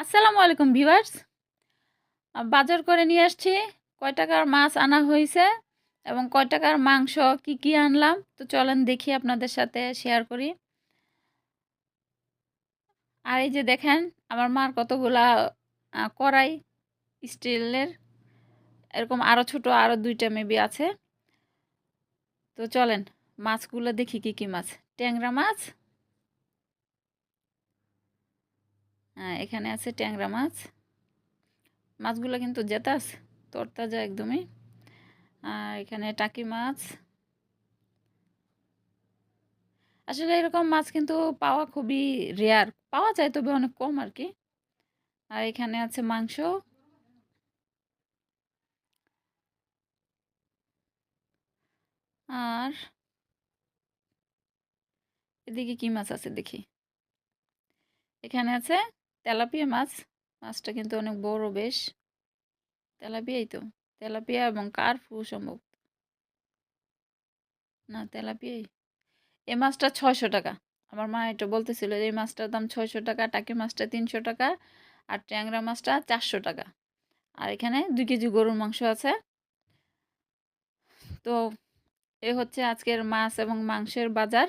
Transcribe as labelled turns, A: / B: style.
A: আসসালামু আলাইকুম ভিউয়ার্স। বাজার করে নিয়ে আসছি। কয় টাকার মাছ আনা হইছে এবং কয় টাকার মাংস কি আনলাম তো চলেন দেখি আপনাদের সাথে শেয়ার করি। আর এই যে দেখেন আমার মার কতগুলা কড়াই স্টিলের, এরকম আরও ছোট আরও ২টা মেবি আছে। তো চলেন মাছগুলো দেখি কি মাছ। ট্যাংরা মাছ, এখানে আছে ট্যাংরা মাছ। মাছগুলো কিন্তু জেতাস তরতাজা একদমই। আর এখানে টাকি মাছ। আসলে এরকম মাছ কিন্তু পাওয়া খুবই রেয়ার, পাওয়া যায় তবে অনেক কম আর কি। আর এখানে আছে মাংস। আর এদিকে কি মাছ আছে দেখি। এখানে আছে তেলাপিয়া মাছ। মাছটা কিন্তু অনেক বড় বেশ। তেলাপিয়াই তো, তেলাপিয়া এবং কার্পু সম্ভব, না তেলাপিয়াই। এই মাছটা 600 টাকা। আমার মা এটা বলতেছিল যে এই মাছটার দাম 600 টাকা, টাকি মাছটা 300 টাকা, আর ট্যাংরা মাছটা 400 টাকা। আর এখানে 2 কেজি গরুর মাংস আছে। তো এ হচ্ছে আজকের মাছ এবং মাংসের বাজার।